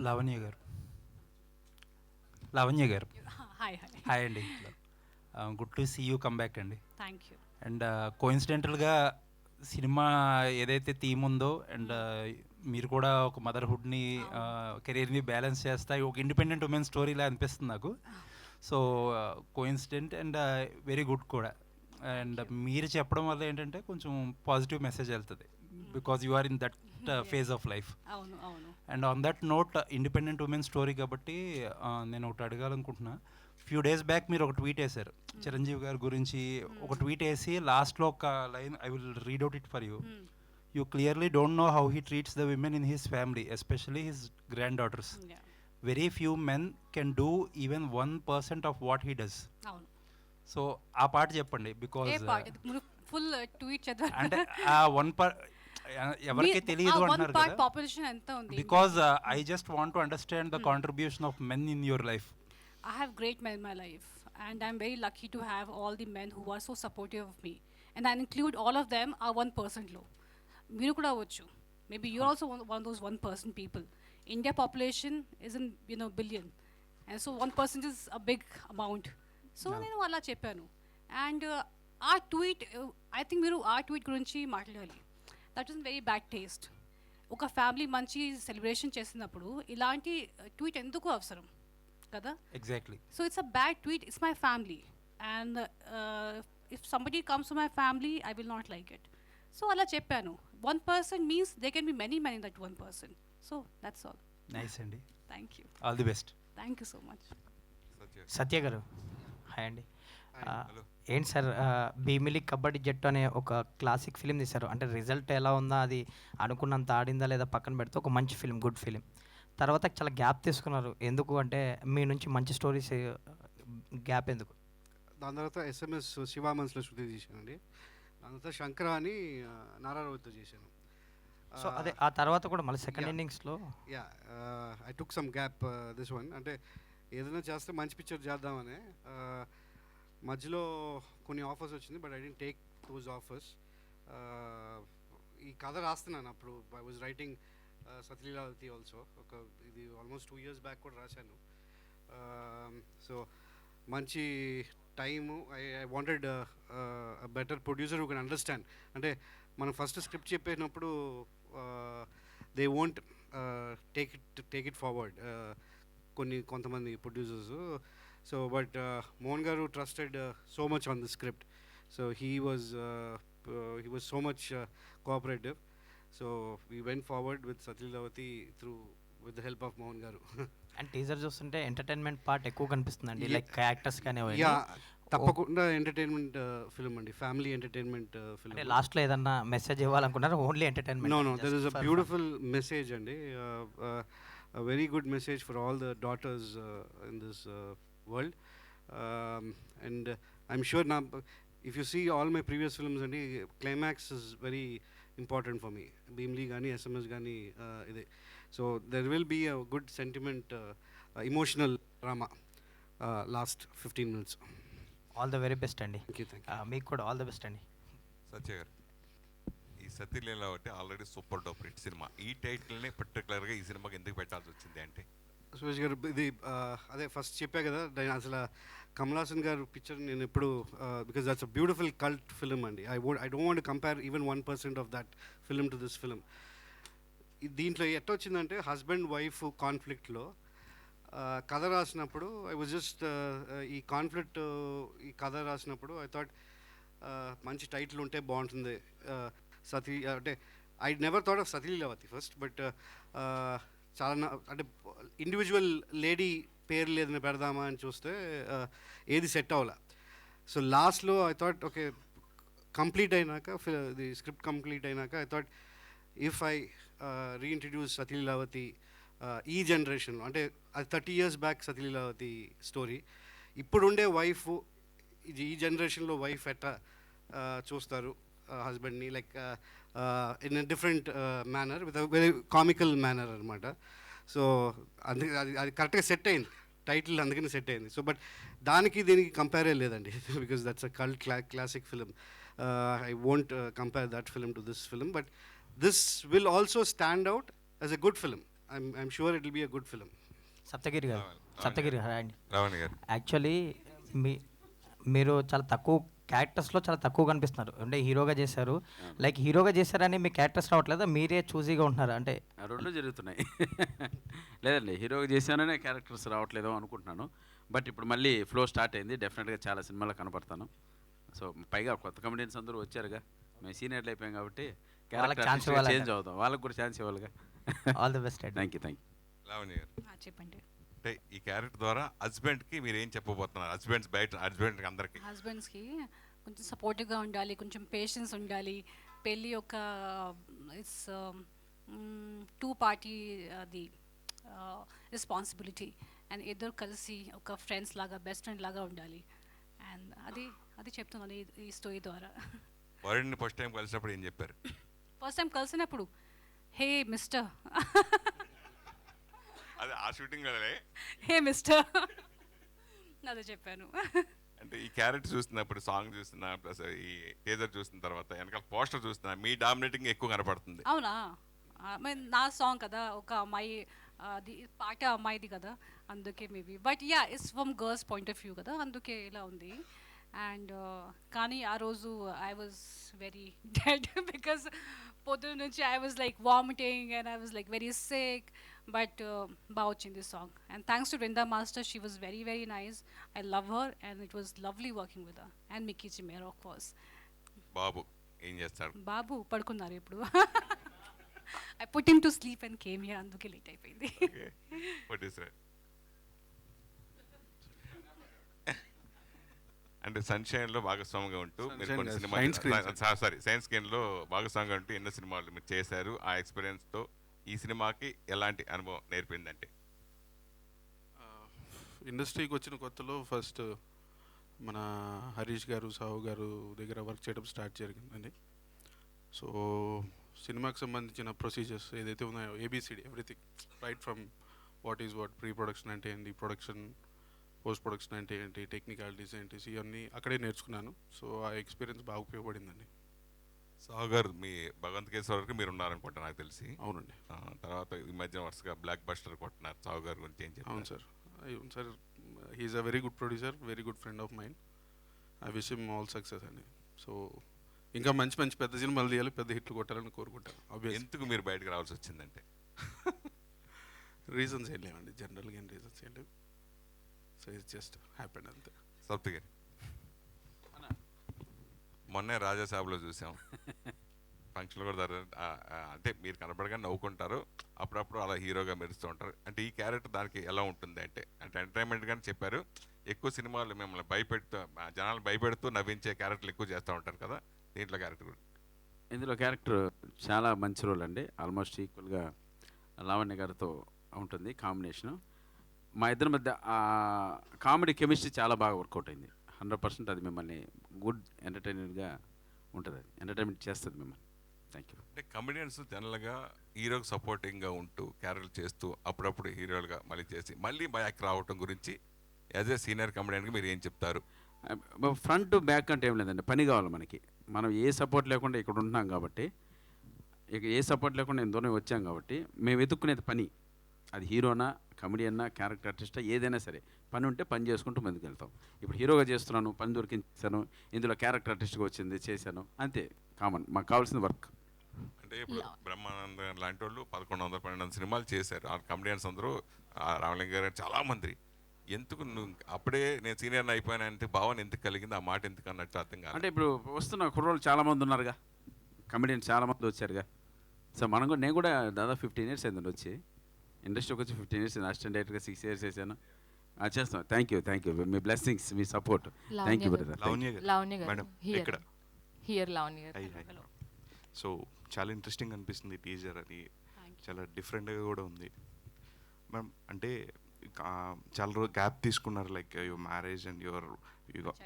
Lavanya garu. Lavanya garu hi hi. Hi అండి. Good to see you come back అండి. Thank you. And కోఇన్సిడెంటల్గా సినిమా ఏదైతే థీమ్ ఉందో అండ్ మీరు కూడా ఒక మదర్హుడ్ని కెరీర్ని బ్యాలెన్స్ చేస్తా ఒక ఇండిపెండెంట్ ఉమెన్ స్టోరీలా అనిపిస్తుంది నాకు. So coincident and very good కూడా. అండ్ మీరు చెప్పడం వల్ల ఏంటంటే కొంచెం పాజిటివ్ మెసేజ్ వెళ్తుంది because you are in that phase of life. అవును అవును. And on that note independent women story కాబట్టి నేను ఒకటి అడగాలనుకుంటున్నా. ఫ్యూ డేస్ బ్యాక్ మీరు ఒక ట్వీట్ వేశారు చిరంజీవి గారి గురించి. ఒక ట్వీట్ వేసి లాస్ట్లో ఒక line I will read out it for you. You clearly don't know how he treats the women in his family, especially his grand daughters. Very few men can do even 1% of what he does. So ఆ పాట చెప్పండి because full tweet చదవాలి అంటే ఆ 1% ఎవరికి తెలియదు అంటున్నారు కదా. పాపులేషన్ ఎంత ఉంది? Because I just want to understand the contribution of men in your life. I have great men in my life, and I'm very lucky to have all the men who are so supportive of me, and I include all of them are 1% low. Meeru kuda avvochu. Maybe you're also one of those 1% people. India population is in billion, and so 1% is a big amount. So nenu alla cheppanu, and our tweet, I think meeru our tweet gurinchi maatladali. That is very bad taste. Oka family manchi celebration chesinappudu ilanti tweet enduku avasaram kada? Exactly. So it's a bad tweet. It's my family, and if somebody comes to my family, I will not like it. So ala cheppanu, 1% means there can be many men in that 1%. So that's all. Nice అండి. Thank you. All the best. Thank you so much. సత్య గారు hi అండి. ఏంటి sir, Bheemili kabaddi జట్టు అనే ఒక classic film తీశారు. అంటే result ఎలా ఉందా, అది అనుకున్నంత ఆడిందా లేదా పక్కన పెడితే ఒక మంచి ఫిలిం, గుడ్ ఫిలిం. తర్వాత చాలా గ్యాప్ తీసుకున్నారు. ఎందుకు అంటే మీ నుంచి మంచి స్టోరీస్ గ్యాప్ ఎందుకు? దాని తర్వాత SMS శివామన్స్లో శృతి చేశానండి. దాని తర్వాత శంకర అని నారాయణతో చేశాను. సో అదే ఆ తర్వాత కూడా మళ్ళీ సెకండ్ ఇన్నింగ్స్లో I took some gap this one. అంటే ఏదైనా చేస్తే మంచి పిక్చర్ చేద్దామని మధ్యలో కొన్ని ఆఫర్స్ వచ్చింది, but I didn't take those offers. ఈ కథ రాస్తున్నాను అప్పుడు. I was writing Satyaleelavathi also. ఇది ఆల్మోస్ట్ 2 years బ్యాక్ కూడా రాశాను. సో మంచి time. I wanted better producer who can understand. అంటే మనం ఫస్ట్ స్క్రిప్ట్ చెప్పేటప్పుడు they won't take it forward కొంతమంది producers. So but Mohan garu trusted so much on the script. So he was so much cooperative. So we went forward with Satyalavati with the help of Mohan Garu. And teaser చూస్తుంటే entertainment part ఎక్కువ కనిపిస్తుందండి, like characters కానీ. తప్పకుండా entertainment film అండి, family entertainment film. అంటే లాస్ట్లో ఏదన్నా message ఇవ్వాలనుకున్నారు? Only entertainment? No there is a beautiful message అండి. A very good message for all the daughters in this world. And I'm sure now if you see all my previous films and climax is very important for me. Beamli gani SMS gani ide. So there will be a good sentiment, emotional drama last 15 minutes. All the very best అండి. Thank you. మీకు కూడా all the best అండి. సత్య గారు, ఈ Satyaleelavathi already super duper hit సినిమా. ఈ టైటిల్ని పర్టికులర్గా ఈ సినిమాకి ఎందుకు పెట్టాల్సి వచ్చింది అంటే? సురేష్ గారు, ఇది అదే ఫస్ట్ చెప్పా కదా, అసలు కమల్ హాసన్ గారు పిక్చర్ నేను ఎప్పుడు, because that's a beautiful cult film అండి. I don't want compare even 1% of that film to this film. దీంట్లో ఎట్లా వచ్చిందంటే హస్బెండ్ వైఫ్ కాన్ఫ్లిక్ట్లో కథ రాసినప్పుడు ఐ వాజ్ జస్ట్ ఈ కాన్ఫ్లిక్ట్ ఈ కథ రాసినప్పుడు ఐ థాట్ మంచి టైటిల్ ఉంటే బాగుంటుంది. అంటే I never thought of Satileelavathi first, but చాలా అంటే ఇండివిజువల్ లేడీ పేరు లేదని పెడదామా అని చూస్తే ఏది సెట్ అవ్వాల. సో లాస్ట్లో ఐ థాట్ ఓకే, కంప్లీట్ అయినాక ది స్క్రిప్ట్ కంప్లీట్ అయినాక I thought if I reintroduce Satileelavathi ఈ జనరేషన్లో, అంటే అది 30 years బ్యాక్ సతీలీలావతి స్టోరీ. ఇప్పుడుండే వైఫ్ ఈ జనరేషన్లో వైఫ్ ఎట్టా చూస్తారు హస్బెండ్ని, like in a different manner, with very comical manner అనమాట. సో అందుకే అది కరెక్ట్గా సెట్ అయింది టైటిల్, అందుకని సెట్ అయింది. సో బట్ దానికి దీనికి కంపేరే లేదండి, because that's a cult classic film. I won't compare that film to this film, but this will also stand out as a good film. I'm sure it will be a good film. Saptagiri గారు, సప్తగిరి గారు అండి. రావణ్ గారు actually మీరు చాలా తక్కువ క్యారెక్టర్స్లో చాలా తక్కువ కనిపిస్తున్నారు. అంటే హీరోగా చేశారు, లైక్ హీరోగా చేశారని మీ క్యారెక్టర్స్ రావట్లేదా, మీరే చూజీగా ఉంటున్నారు? అంటే రెండు జరుగుతున్నాయి. లేదండి, హీరోగా చేశాననే క్యారెక్టర్స్ రావట్లేదో అనుకుంటున్నాను. బట్ ఇప్పుడు మళ్ళీ ఫ్లో స్టార్ట్ అయింది, డెఫినెట్గా చాలా సినిమాలో కనపడతాను. సో పైగా కొత్త కమెడియన్స్ అందరూ వచ్చారుగా, మేము సీనియర్లు అయిపోయాం కాబట్టి వాళ్ళకి ఛాన్స్ క్యారెక్టర్ ఇవ్వాలి. చేంజ్ అవుతాం, వాళ్ళకి కూడా ఛాన్స్ ఇవ్వాలిగా. All the best. Thank you. Lavanya garu, చెప్పండి. అంటే ఈ క్యారెక్టర్ ద్వారా హస్బెండ్కి మీరు ఏం చెప్పబోతున్నారు? హస్బెండ్కి అందరికీ హస్బెండ్స్కి కొంచెం సపోర్టివ్గా ఉండాలి, కొంచెం పేషెన్స్ ఉండాలి. పెళ్ళి ఒక ఇట్స్ టూ పార్టీ అది రెస్పాన్సిబిలిటీ, అండ్ ఇద్దరు కలిసి ఒక ఫ్రెండ్స్ లాగా, బెస్ట్ ఫ్రెండ్ లాగా ఉండాలి. అండ్ అది చెప్తున్నాను ఈ స్టోరీ ద్వారా. వరుణ్ని ఫస్ట్ టైం కలిసినప్పుడు ఏం చెప్పారు? ఫస్ట్ టైం కలిసినప్పుడు హే మిస్టర్ అది ఆ షూటింగ్ కదలే. హే మిస్టర్ అదే చెప్పాను. అంటే ఈ క్యారెక్టర్ చూస్తున్నప్పుడు, సాంగ్ చూస్తున్నా, ప్లస్ ఈ టీజర్ చూసిన తర్వాత వెనకాల పోస్టర్ చూస్తున్నా, మీ డామినేటింగ్ ఎక్కువ కనపడుతుంది. అవునా? నా సాంగ్ కదా, ఒక అమ్మాయి అది పాట అమ్మాయిది కదా, అందుకే maybe. But yeah, it's from girls point of view కదా, అందుకే ఇలా ఉంది. అండ్ కానీ ఆ రోజు I was very dead because పొద్దున నుంచి I was like vomiting and I was like very sick. But బాగా వచ్చింది song. And thanks to Vrinda master, she was very very nice. I love her and it was lovely working with her. And Mickey J Meyer of course. బాబు ఏం చేస్తాడు? బాబు పడుకున్నారు ఇప్పుడు. I put him to sleep and came here, అందుకే late అయిపోయింది. What is that? అంటే సన్షైన్లో భాగస్వామిగా ఉంటూ మీరు కొన్ని సినిమాలు, సైన్స్ స్క్రీన్లో భాగస్వామిగా ఉంటూ ఎన్నో సినిమాలు మీరు చేశారు. ఆ ఎక్స్పీరియన్స్తో ఈ సినిమాకి ఎలాంటి అనుభవం నేర్పిందంటే? ఇండస్ట్రీకి వచ్చిన కొత్తలో ఫస్ట్ మన హరీష్ గారు, సాహు గారు దగ్గర వర్క్ చేయడం స్టార్ట్ జరిగిందండి. సో సినిమాకి సంబంధించిన ప్రొసీజర్స్ ఏదైతే ఉన్నాయో, ABCD everything, right from what is what, pre production అంటే ఏంటి, ప్రొడక్షన్, పోస్ట్ ప్రొడక్షన్ అంటే ఏంటి, టెక్నికాలిటీస్ ఏంటి, ఇవన్నీ అక్కడే నేర్చుకున్నాను. సో ఆ ఎక్స్పీరియన్స్ బాగా ఉపయోగపడిందండి. సాహు గారు, మీ భగవంత్ కేశ్వర్ వరకు మీరు ఉన్నారనుకుంటా నాకు తెలిసి. అవునండి. తర్వాత ఈ మధ్య వరుసగా బ్లాక్ బస్టర్ కొట్టినారు. సాహు గారి గురించి ఏం చెప్పారు? అవును సార్, అవును sir. He is a very good producer, very good friend of mind. I wish him all success అండి. సో ఇంకా మంచి మంచి పెద్ద సినిమాలు తీయాలి, పెద్ద హిట్లు కొట్టాలని కోరుకుంటాను. ఎందుకు మీరు బయటకు రావాల్సి వచ్చిందంటే? రీజన్స్ ఏం లేవండి, జనరల్గా ఏం రీజన్స్ ఏం లేవు. సో ఇట్స్ జస్ట్ హ్యాపెండ్ అంతే. సప్తగిరి, మొన్నే రాజాసాబ్లో చూసాం, ఫంక్షన్లో కూడా అంటే మీరు కనపడగానే నవ్వుకుంటారు, అప్పుడప్పుడు అలా హీరోగా మెరుస్తూ ఉంటారు. అంటే ఈ క్యారెక్టర్ దానికి ఎలా ఉంటుంది అంటే ఎంటర్టైన్మెంట్గానే చెప్పారు, ఎక్కువ సినిమాలు మిమ్మల్ని భయపెడుతూ, జనాలు భయపెడుతూ నవ్వించే క్యారెక్టర్లు ఎక్కువ చేస్తూ ఉంటారు కదా, దీంట్లో క్యారెక్టర్ కూడా? ఇందులో క్యారెక్టర్ చాలా మంచి రోల్ అండి, ఆల్మోస్ట్ ఈక్వల్గా లావణ్య గారితో ఉంటుంది కాంబినేషను. మా ఇద్దరి మధ్య కామెడీ కెమిస్ట్రీ చాలా బాగా వర్కౌట్ అయింది. 100% అది మిమ్మల్ని గుడ్ ఎంటర్టైనర్గా ఉంటుంది, అది ఎంటర్టైన్మెంట్ చేస్తుంది మిమ్మల్ని. Thank you. అంటే కమెడియన్స్ జనరల్గా హీరోకి సపోర్టింగ్గా ఉంటూ క్యారెక్టర్ చేస్తూ అప్పుడప్పుడు హీరోలుగా మళ్ళీ చేసి మళ్ళీ బ్యాక్ రావటం గురించి యాజ్ ఏ సీనియర్ కమెడియన్గా మీరు ఏం చెప్తారు? ఫ్రంట్ బ్యాక్ అంటే ఏం లేదండి, పని కావాలి మనకి. మనం ఏ సపోర్ట్ లేకుండా ఇక్కడ ఉంటున్నాం కాబట్టి, ఇక ఏ సపోర్ట్ లేకుండా నేను దూరం వచ్చాం కాబట్టి మేము వెతుక్కునేది పని. అది హీరోనా, కమెడియన్నా, క్యారెక్టర్ ఆర్టిస్టా, ఏదైనా సరే పని ఉంటే పని చేసుకుంటూ ముందుకు వెళ్తాం. ఇప్పుడు హీరోగా చేస్తున్నాను, పని దొరికించాను, ఇందులో క్యారెక్టర్ ఆర్టిస్ట్గా వచ్చింది చేశాను, అంతే. కామన్, మాకు కావాల్సిన వర్క్. అంటే ఇప్పుడు బ్రహ్మానంద లాంటి వాళ్ళు 1100-1200 సినిమాలు చేశారు. ఆ కమెడియన్స్ అందరూ, రామలింగ గారు చాలామంది. ఎందుకు నువ్వు అప్పుడే నేను సీనియర్ని అయిపోయాను అంటే భావన ఎందుకు కలిగింది, ఆ మాట ఎందుకు అన్నట్టు అర్థం కాదు. అంటే ఇప్పుడు వస్తున్న కుర్రోళ్ళు చాలామంది ఉన్నారుగా, కమెడియన్స్ చాలామంది వచ్చారుగా. సో మనం కూడా, నేను కూడా దాదాపు 15 years అయిందండి వచ్చి, ఇండస్ట్రీకి వచ్చి 15 years అయింది. అసిస్టెంట్ డైరెక్టర్గా 6 years చేశాను. చేస్తాం. Thank you, me blessings, me support. Thank you brother. Lavanya గారు మేడం ఇక్కడ హియర్ లావణ్య గారు. సో చాలా ఇంట్రెస్టింగ్ అనిపిస్తుంది టీజర్, అది చాలా డిఫరెంట్గా కూడా ఉంది మ్యామ్. అంటే చాలా రోజు గ్యాప్ తీసుకున్నారు, like your marriage and your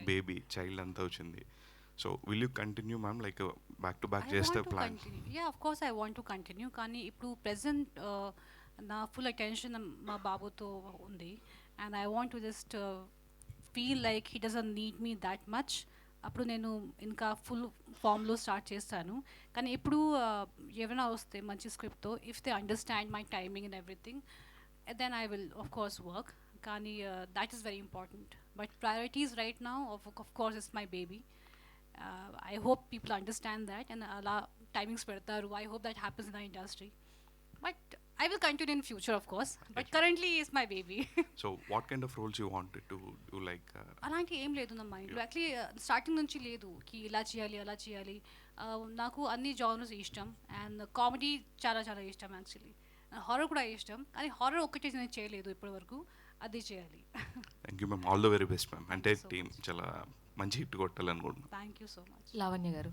baby child అంతా వచ్చింది. So will you continue ma'am, like back to back చేస్తే plan? Yeah, of course I want to continue. కానీ ఇప్పుడు ప్రెసెంట్ నా ఫుల్ అటెన్షన్ మా బాబుతో ఉంది. And I want to just feel like he doesn't need me that much. అప్పుడు నేను ఇంకా ఫుల్ ఫామ్లో స్టార్ట్ చేస్తాను. కానీ ఇప్పుడు ఏమైనా వస్తే మంచి స్క్రిప్ట్తో, if they understand my timing and everything, then I will of course work. Kani, that is very important. But priorities right now, of course, is my baby. I hope people understand that and ala timings pedtaru. I hope that happens in the industry. But I will continue in future, of course. But currently, is my baby. So what kind of roles you wanted to do, like అలాంటి ఏం లేదు నా మైండ్లో. Actually starting నుంచి లేదు కి ఇలా చేయాలి అలా చేయాలి. నాకు అన్ని జానర్స్ ఇష్టం అండ్ కామెడీ చాలా చాలా ఇష్టం. యాక్చువల్లీ హారర్ కూడా ఇష్టం, కానీ హారర్ ఒకటి నేను చేయలేదు ఇప్పటి వరకు, అది చేయాలి. Thank you ma'am, all the very best ma'am. అంటే టీం చాలా మంచి హిట్ కొట్టాలనుకుంటున్నాను. Thank you so much. Lavanya garu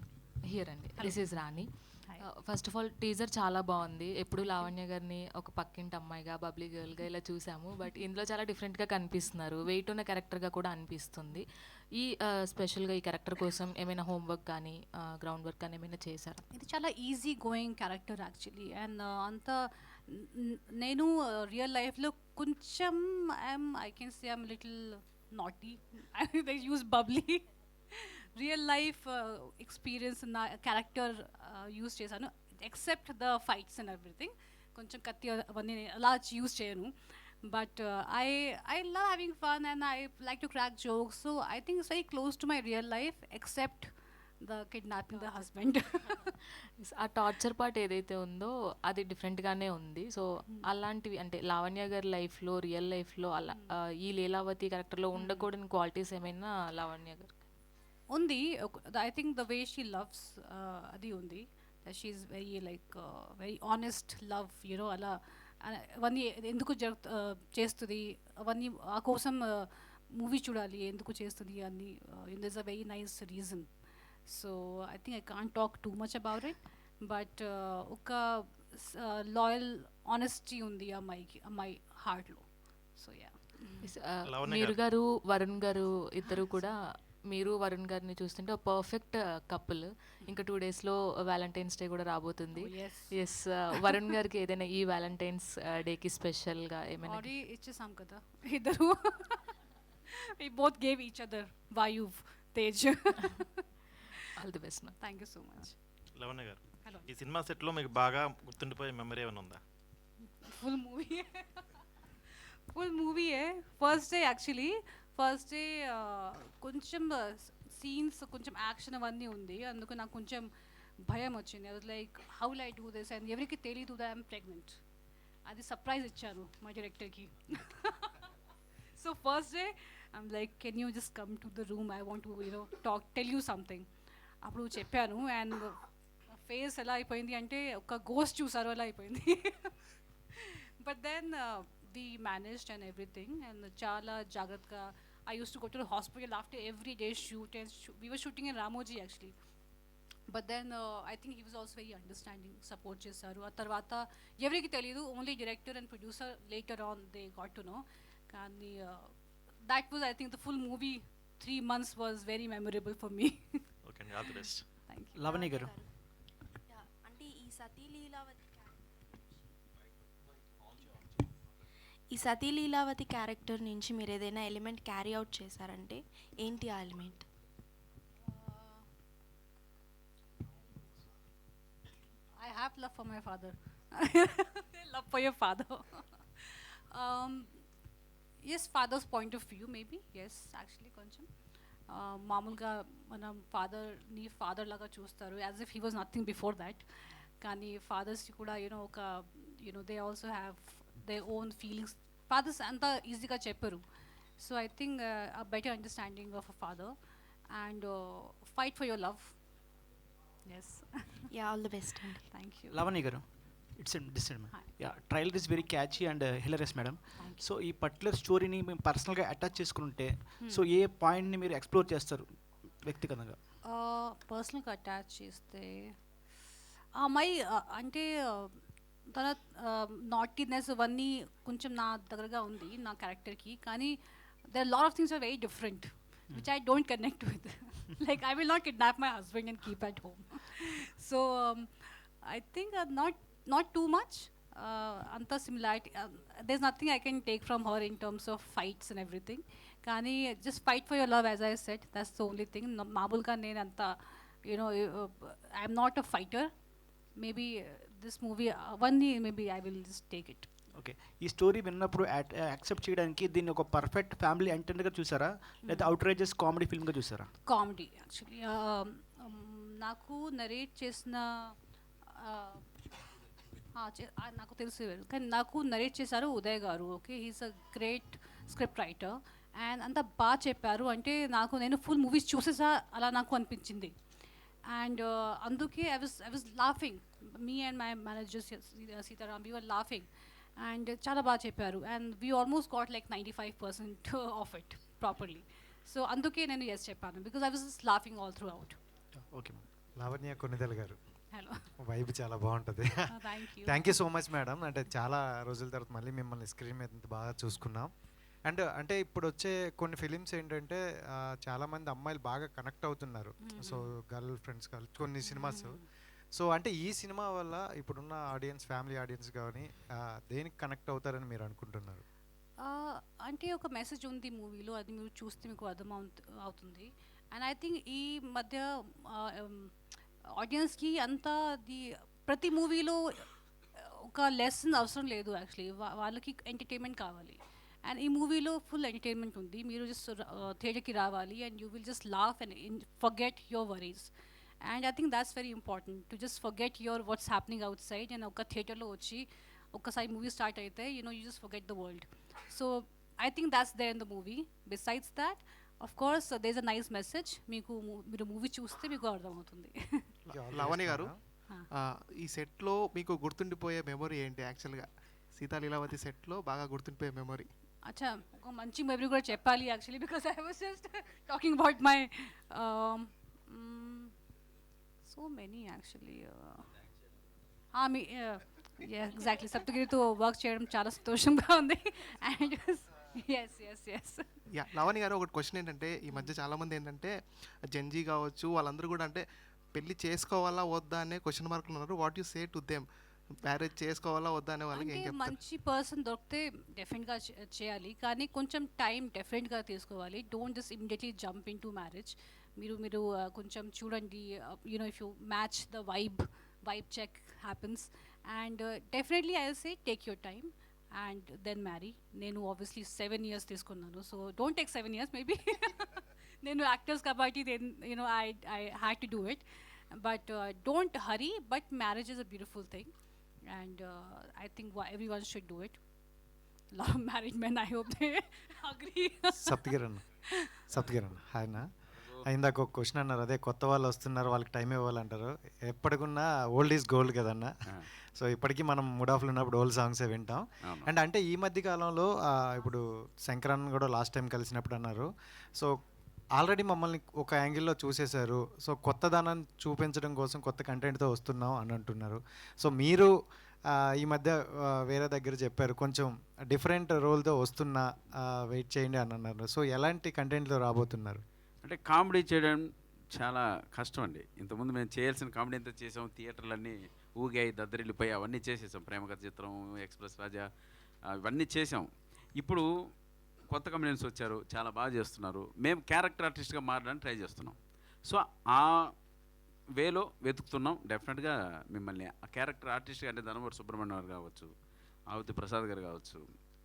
here అండి, this is Rani. First of all teaser చాలా బాగుంది. ఎప్పుడు లావణ్య గారిని ఒక పక్కింటి అమ్మాయిగా, బబ్లీ గర్ల్గా ఇలా చూసాము, బట్ ఇందులో చాలా డిఫరెంట్గా కనిపిస్తున్నారు. వెయిట్ ఉన్న క్యారెక్టర్గా కూడా అనిపిస్తుంది. ఈ స్పెషల్గా ఈ క్యారెక్టర్ కోసం ఏమైనా హోంవర్క్ కానీ గ్రౌండ్ వర్క్ కానీ ఏమైనా చేశారా? ఇది చాలా easy going character actually. And అంత నేను రియల్ లైఫ్లో కొంచెం I can say I'm little naughty, they use bubbly. Real life experience నా క్యారెక్టర్ యూజ్ చేశాను, except the fights and everything. కొంచెం కత్తి అవన్నీ అలా యూజ్ చేయను. But I love having fun and I like to crack jokes. So I think it's very close to my real life, except the kidnapping the husband. ఆ torture part ఏదైతే ఉందో అది డిఫరెంట్గానే ఉంది. సో అలాంటివి అంటే లావణ్య గారి లైఫ్లో, రియల్ లైఫ్లో అలా ఈ లీలావతి క్యారెక్టర్లో ఉండకూడని క్వాలిటీస్ ఏమైనా లావణ్య గారు ఉంది. I think the way she loves అది ఉంది. That she is very like very honest love, you know, అలా అవన్నీ ఎందుకు చేస్తుంది, అవన్నీ ఆ కోసం మూవీ చూడాలి ఎందుకు చేస్తుంది అన్ని. There is a very nice reason. So I think I can't talk too much about it, but ఒక లాయల్ ఆనెస్టీ ఉంది అమ్మాయి హార్ట్లో. So yeah. మీరు గారు, వరుణ్ గారు ఇద్దరు కూడా, మీరు వరుణ్ గారిని చూస్తుంటే పర్ఫెక్ట్ కపుల్. ఇంకా 2 daysలో వ్యాలంటైన్స్ డే కూడా రాబోతుంది. ఎస్, వరుణ్ గారికి ఏదైనా ఈ వ్యాలంటైన్స్ డేకి స్పెషల్గా ఏమైనా? ఆల్రెడీ ఇచ్చేసాం కదా ఇద్దరు. We both gave each other Vayuv, Tej. All the best. Thank you so much. Lavanya గారు, Hello. ఈ సినిమా సెట్లో మీకు బాగా గుర్తుండిపోయే మెమరీ ఏమైనా ఉందా? Full movie. Full movie है. First day actually. First day కొంచెం సీన్స్, కొంచెం యాక్షన్ అవన్నీ ఉంది, అందుకు నాకు కొంచెం భయం వచ్చింది. అది like how will I do this, and ఎవరికి తెలీదు దా ఐఎమ్ ప్రెగ్నెంట్. అది సర్ప్రైజ్ ఇచ్చాను మా డైరెక్టర్కి. So first day I'm like, can you just come to the room, I want to tell you something. అప్పుడు చెప్పాను అండ్ ఫేస్ ఎలా అయిపోయింది అంటే ఒక గోస్ట్ చూసారు అలా అయిపోయింది. But then we managed and everything, and chala jagratka. I used to go to the hospital after every day shoot, and we were shooting in Ramoji actually. But then I think he was also very understanding, support chesaru. A tarvata evriki telidu, only director and producer later on they got to know. Kani that was, I think, the full movie 3 months was very memorable for me. Okay అండి, all the best. Thank you. Lavanya garu, అంటే ఈ సతీ Leelavathi character నుంచి మీరు ఏదైనా element carry out చేశారంటే ఏంటి ఆ element? I have love for my father. Love for your father. Yes, father's point of view maybe. Yes, actually కొంచెం మామూలుగా మనం ఫాదర్ని ఫాదర్ లాగా చూస్తారు, as if he was nothing before that. కానీ ఫాదర్స్కి కూడా ఒక they also have their own feelings. Fathers anta easy ga chepparu. So I think a better understanding of a father and fight for your love. Yes. Yeah, all the best. Thank you. Lavanya garu, it's yeah, trailer is very catchy and hilarious madam. So ఈ particular స్టోరీని మేము పర్సనల్గా attach చేసుకుంటే so ఏ పాయింట్ని మీరు explore చేస్తారు వ్యక్తిగతంగా? పర్సనల్గా అటాచ్ చేస్తే ఆ అమ్మాయి అంటే తన నాటీనెస్ అవన్నీ కొంచెం నా దగ్గరగా ఉంది నా క్యారెక్టర్కి, కానీ there lot of things are very different which I don't connect with. Like I will not kidnap my husband and keep at home. So I think not too much. అంత similarity, there's nothing I can take from her in terms of fights and everything. కానీ just fight for your love, as I said, that's the only thing. మామూలుగా నేను అంత I'm not a fighter. Maybe this movie maybe I will just take it. Okay, ఈ story విన్నప్పుడు accept చేయడానికి దీన్ని ఒక perfect family ఎంటర్టైనర్గా చూసారా, లేదా అవుట్రేజెస్ కామెడీ ఫిల్మ్గా చూసారా? Comedy actually. నాకు నరేట్ చేసిన నాకు తెలుసు కానీ నాకు నరేట్ చేశారు ఉదయ్ గారు. Okay, he's a great script writer and అంత బాగా చెప్పారు. అంటే నేను ఫుల్ మూవీస్ చూసేసా అలా నాకు అనిపించింది. అండ్ అందుకే I was laughing, me and my manager Sitaram, we were laughing. And చాలా బాగా చెప్పారు. And we almost got like 95% of it properly. So అందుకే నేను ఎస్ చెప్పాను, because I was just laughing all through out. Okay, Lavanya Konidela గారు, hello, vibe చాలా బాగుంటుంది. Thank you so much madam. అంటే చాలా రోజుల తర్వాత మళ్ళీ మిమ్మల్ని స్క్రీన్ మీద ఇంత బాగా చూసుకున్నాం. అండ్ అంటే ఇప్పుడు వచ్చే కొన్ని ఫిలిమ్స్ ఏంటంటే చాలామంది అమ్మాయిలు బాగా కనెక్ట్ అవుతున్నారు. సో గర్ల్ ఫ్రెండ్స్ కొన్ని సినిమాస్. సో అంటే ఈ సినిమా వల్ల ఇప్పుడున్న ఆడియన్స్, ఫ్యామిలీ ఆడియన్స్ కానీ దేనికి కనెక్ట్ అవుతారని మీరు అనుకుంటున్నారు? అంటే ఒక మెసేజ్ ఉంది మూవీలో, అది మీరు చూస్తే మీకు అర్థం అవుతుంది. అండ్ ఐ థింక్ ఈ మధ్య ఆడియన్స్కి అంతా ప్రతి మూవీలో ఒక లెసన్ అవసరం లేదు యాక్చువల్లీ. వాళ్ళకి ఎంటర్టైన్మెంట్ కావాలి. అండ్ ఈ మూవీలో ఫుల్ ఎంటర్టైన్మెంట్ ఉంది. మీరు జస్ట్ థియేటర్కి రావాలి and you will just laugh and forget your worries. And I think that's very important to just forget your what's happening outside. And ఒక థియేటర్లో వచ్చి ఒక్కసారి మూవీ స్టార్ట్ అయితే you just forget the world. So I think that's there in the movie. Besides that of course there is a nice message. మీరు movie చూస్తే మీకు అర్థమవుతుంది. లవణి గారు, ఈ సెట్లో మీకు గుర్తుండిపోయే మెమొరీ ఏంటి? యాక్చువల్గా సీతా లీలావతి సెట్లో బాగా గుర్తుండిపోయే మెమొరీ. అచ్చా, ఒక మంచి మెమరీ కూడా చెప్పాలి actually, because I was just talking about my so many actually. Exactly, సప్తగిరితో వర్క్ చేయడం చాలా సంతోషంగా ఉంది. అండ్ ఎస్ యా, లవణి గారు, ఒకటి క్వశ్చన్ ఏంటంటే, ఈ మధ్య చాలామంది ఏంటంటే జెన్జీ కావచ్చు, వాళ్ళందరూ కూడా అంటే పెళ్లి చేసుకోవాలా వద్దా అనే క్వశ్చన్ మార్కులు ఉన్నారు. What you say to them? Marriage చేసుకోవాలా వద్దా అనే వాళ్ళకి ఏం చెప్తారు? మంచి పర్సన్ దొరికితే డెఫినెట్గా చేయాలి, కానీ కొంచెం టైం డెఫినెట్గా తీసుకోవాలి. Don't just immediately jump into marriage. మీరు కొంచెం చూడండి, if you match the vibe check happens. And definitely I will say take your time and then marry. నేను ఆబ్వియస్లీ 7 years తీసుకున్నాను, so don't take 7 years maybe. నేను actors కాబట్టి I had to do it. But don't hurry. But marriage is a beautiful thing and I think everyone should do it. Lot of married men, I hope they agree. Saptagiranna hi అన్న. ఇందాక ఒక question అన్నారు, అదే కొత్త వాళ్ళు వస్తున్నారు వాళ్ళకి time ఇవ్వాలంటారు. ఎప్పటికున్నా old is gold కదన్న. సో ఇప్పటికీ మనం మూడ్ ఆఫ్లో ఉన్నప్పుడు ఓల్డ్ సాంగ్సే వింటాం. అండ్ అంటే ఈ మధ్య కాలంలో ఇప్పుడు శంకరన్ కూడా లాస్ట్ టైం కలిసినప్పుడు అన్నారు, సో ఆల్రెడీ మమ్మల్ని ఒక యాంగిల్లో చూసేశారు, సో కొత్త దానాన్ని చూపించడం కోసం కొత్త కంటెంట్తో వస్తున్నాం అని అంటున్నారు. సో మీరు ఈ మధ్య వేరే దగ్గర చెప్పారు కొంచెం డిఫరెంట్ రోల్తో వస్తున్నా, వెయిట్ చేయండి అని అన్నారు. సో ఎలాంటి కంటెంట్తో రాబోతున్నారు? అంటే కామెడీ చేయడం చాలా కష్టం అండి. ఇంతకుముందు మేము చేయాల్సిన కామెడీ ఎంత చేసాం, థియేటర్లన్నీ ఊగాయి, దద్దరిల్లిపోయి అవన్నీ చేసేసాం. ప్రేమకథ చిత్రం, ఎక్స్ప్రెస్ రాజా, ఇవన్నీ చేసాం. ఇప్పుడు కొత్త కమెడియన్స్ వచ్చారు, చాలా బాగా చేస్తున్నారు. మేము క్యారెక్టర్ ఆర్టిస్ట్గా మారడానికి ట్రై చేస్తున్నాం. సో ఆ వేలో వెతుకుతున్నాం. డెఫినెట్గా మిమ్మల్ని ఆ క్యారెక్టర్ ఆర్టిస్ట్గా, అంటే ధనవరి సుబ్రహ్మణ్యం గారు కావచ్చు, ఆవుతి ప్రసాద్ గారు కావచ్చు,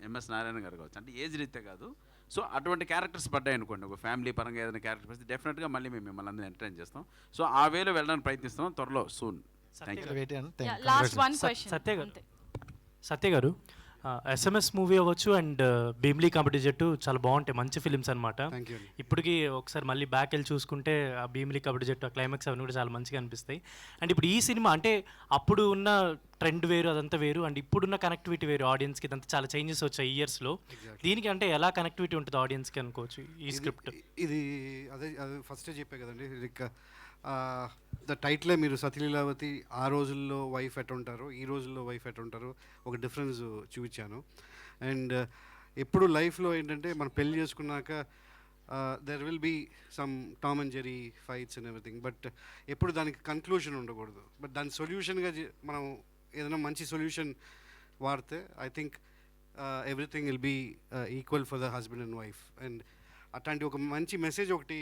ఎంఎస్ నారాయణ గారు కావచ్చు, అంటే ఏజ్ రీత్యా కాదు. సో అటువంటి క్యారెక్టర్స్ పడ్డాయి అనుకోండి, ఒక ఫ్యామిలీ పరంగా ఏదైనా క్యారెక్టర్ వస్తే డెఫినెట్గా మళ్ళీ మేము మిమ్మల్ని అందరినీ ఎంటర్టైన్ చేస్తాం. సో ఆ వేలో వెళ్ళడానికి ప్రయత్నిస్తున్నాం త్వరలో, soon. Last one question. Satya garu, SMS movie అవ్వచ్చు అండ్ భీమ్లీ కబడ్డీ జట్టు చాలా బాగుంటాయి, మంచి ఫిలిమ్స్ అనమాట. ఇప్పటికీ ఒకసారి మళ్ళీ బ్యాక్ వెళ్ళి చూసుకుంటే ఆ భీమ్లీ కబడ్డీ జట్టు, ఆ క్లైమాక్స్ అవన్నీ కూడా చాలా మంచిగా అనిపిస్తాయి. అండ్ ఇప్పుడు ఈ సినిమా అంటే అప్పుడు ఉన్న ట్రెండ్ వేరు, అదంతా వేరు, అండ్ ఇప్పుడున్న కనెక్టివిటీ వేరు ఆడియన్స్కి, ఇదంతా చాలా చేంజెస్ వచ్చాయి ఈ ఇయర్స్లో. దీనికి అంటే ఎలా కనెక్టివిటీ ఉంటుంది ఆడియన్స్కి అనుకోవచ్చు ఈ స్క్రిప్ట్? ఇది అదే ఫస్టే చెప్పే కదండి, ద టైటిలే మీరు సతీలీలావతి ఆ రోజుల్లో వైఫ్ ఎట్ ఉంటారు, ఈ రోజుల్లో వైఫ్ ఎట్ ఉంటారు, ఒక డిఫరెన్స్ చూపించాను. అండ్ ఎప్పుడు లైఫ్లో ఏంటంటే మనం పెళ్లి చేసుకున్నాక there will be some Tom and Jerry fights and everything, but ఎప్పుడు దానికి కన్క్లూషన్ ఉండకూడదు. బట్ దాని సొల్యూషన్గా మనం ఏదైనా మంచి సొల్యూషన్ వాడితే I think everything will be equal for the husband and wife. And అట్లాంటి ఒక మంచి మెసేజ్ ఒకటి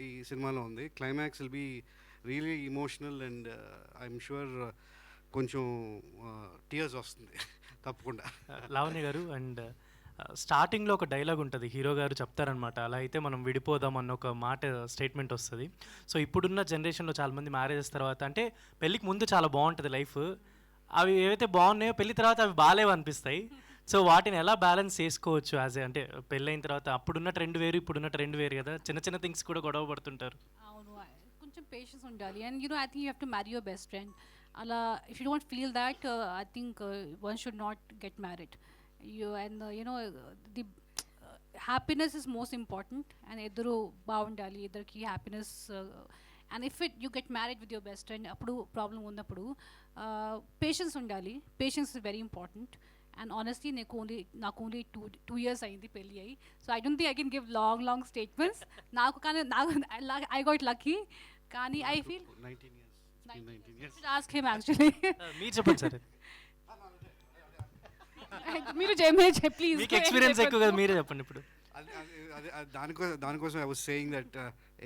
ఈ సినిమాలో ఉంది. Climax will be really emotional and I'm sure కొంచెం టీయర్స్ వస్తుంది తప్పకుండా. లావణ్య గారు, అండ్ స్టార్టింగ్లో ఒక డైలాగ్ ఉంటుంది, హీరో గారు చెప్తారనమాట, అలా అయితే మనం విడిపోదాం అన్న ఒక మాట స్టేట్మెంట్ వస్తుంది. సో ఇప్పుడున్న జనరేషన్లో చాలామంది మ్యారేజెస్ తర్వాత, అంటే పెళ్ళికి ముందు చాలా బాగుంటుంది లైఫ్, అవి ఏవైతే బాగున్నాయో పెళ్లి తర్వాత అవి బాగాలేవు అనిపిస్తాయి. సో వాటిని ఎలా బ్యాలెన్స్ చేసుకోవచ్చు యాజ్ అంటే పెళ్ళైన తర్వాత? అప్పుడున్న ట్రెండ్ వేరు, ఇప్పుడున్న ట్రెండ్ వేరు కదా, చిన్న చిన్న థింగ్స్ కూడా గొడవ పడుతుంటారు. అవును, కొంచెం పేషెన్స్ ఉండాలి. And I think you have to marry your best friend. అలా if you don't feel that, I think one should not get married. The happiness is most important. And ఇద్దరు బాగుండాలి, ఇద్దరికి happiness. And if you get married with your best friend, అప్పుడు problem ఉన్నప్పుడు patience ఉండాలి. Patience is very important. And honestly నాకు only two years అయింది పెళ్ళి అయ్యి. So I don't think I can give long statements. I got lucky. కానీ I feel 19 years. Ask him actually. మీరు చెప్పండి సార్. మీరు ప్లీజ్, మీకు ఎక్స్పీరియన్స్ ఎక్కువ కదా, మీరే చెప్పండి ఇప్పుడు. దానికోసం I was saying that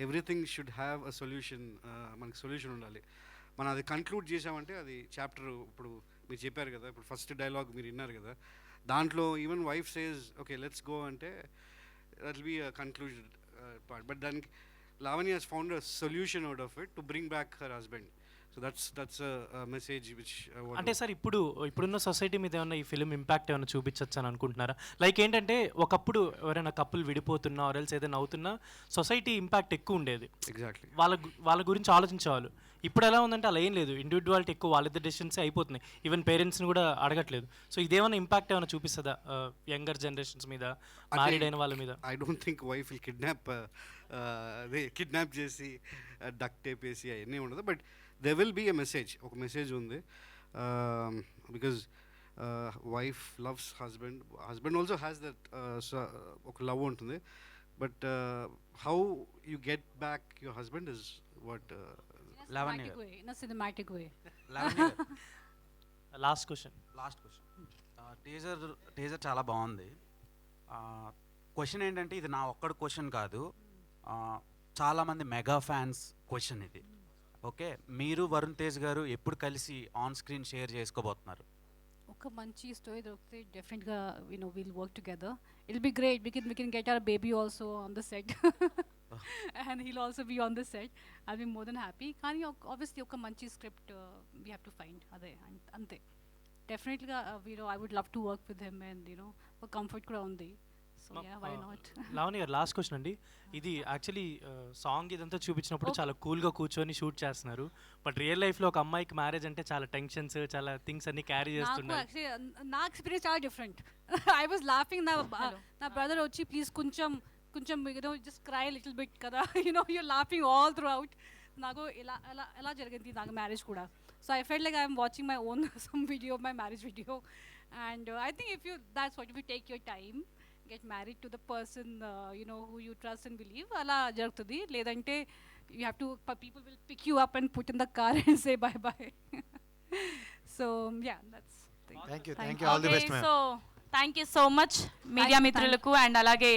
everything should have a solution. మనకి సొల్యూషన్ ఉండాలి. మనం అది కన్క్లూడ్ చేసామంటే అది చాప్టర్. ఇప్పుడు మీరు చెప్పారు కదా, ఇప్పుడు ఫస్ట్ డైలాగ్ మీరు విన్నారు కదా, దాంట్లో even wife says okay let's go అంటే that will be a conclusion part. But దానికి Lavanya has found a solution out of it to bring back her husband. So that's a message which అంటే sir ఇప్పుడున్న society మీద ఏమన్నా ఈ film impact ఏమైనా చూపించచ్చు అని అనుకుంటున్నారా? లైక్ ఏంటంటే ఒకప్పుడు ఎవరైనా కప్పులు విడిపోతున్నా ఆర్ఎల్స్ ఏదైనా అవుతున్నా సొసైటీ ఇంపాక్ట్ ఎక్కువ ఉండేది. ఎగ్జాక్ట్లీ. వాళ్ళ గురించి ఆలోచించేవాళ్ళు. ఇప్పుడు ఎలా ఉందంటే అలా ఏం లేదు, ఇండివిజువాలిటీ ఎక్కువ, వాళ్ళిద్దరు డెసిషన్సే అయిపోతున్నాయి. ఈవెన్ పేరెంట్స్ని కూడా అడగట్లేదు. సో ఇదేమైనా ఇంపాక్ట్ ఏమైనా చూపిస్తుందా యంగర్ జనరేషన్స్ మీద, మ్యారీడ్ అయిన వాళ్ళ మీద? I don't think wife will kidnap చేసి డక్ట్ టేప్ వేసి అవన్నీ ఉండదు. But there will be a message. ఒక మెసేజ్ ఉంది. Because wife loves husband also has that ఒక లవ్ ఉంటుంది. But how you get back your husband is what cinematic way. Last question. Teaser చాలా బాగుంది. Question ఏంటంటే ఇది నా ఒక్కడి క్వశ్చన్ కాదు, చాలామంది మెగా ఫ్యాన్స్ క్వశ్చన్ ఇది. ఓకే, మీరు వరుణ్ తేజ్ గారు ఎప్పుడు కలిసి ఆన్ స్క్రీన్ షేర్ చేసుకోబోతున్నారు? ఒక మంచి స్టోరీ దొరికితే డెఫినెట్గా will work together. It be great because we can get our baby also on the set and he'll also be on the set. I'll be more then happy. కానీ obviously ఒక మంచి script we have to find. అదే అంతే. డెఫినెట్గా I would love to work with him and ఒక comfort కూడా ఉంది. లావణ్య గారు, లాస్ట్ క్వశ్చన్ అండి. ఇది యాక్చువల్లీ సాంగ్ ఇదంతా చూపించినప్పుడు చాలా కూల్గా కూర్చొని షూట్ చేస్తున్నారు. బట్ రియల్ లైఫ్లో ఒక అమ్మాయికి మ్యారేజ్ అంటే చాలా టెన్షన్స్, చాలా థింగ్స్ అన్ని క్యారీ చేస్తున్నారు. నా ఎక్స్పీరియన్స్ చాలా డిఫరెంట్. I was laughing. నా బ్రదర్ వచ్చి ప్లీజ్ కొంచెం జస్ట్ క్రై లిటిల్ బిట్ కదా, you're laughing all throughout. నాకు ఎలా జరిగింది నాకు మ్యారేజ్ కూడా. So I felt like I'm watching my own some video, my marriage video. And I think if you take your time, get married to the person who you trust and believe, ala jarugtadi. Ledante you have to, people will pick you up and put in the car and say bye bye. So yeah, that's thank you all the best ma'am. So thank you so much media mitrulaku and alage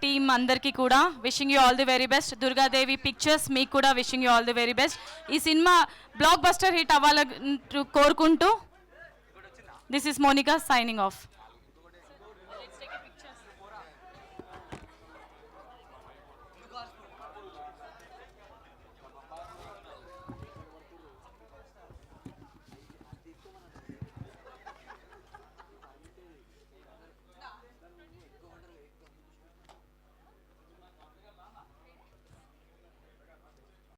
team andarki kuda wishing you all the very best. Durga Devi Pictures meeku kuda wishing you all the very best. Ee cinema blockbuster hit avvala korukuntu, this is Monica signing off.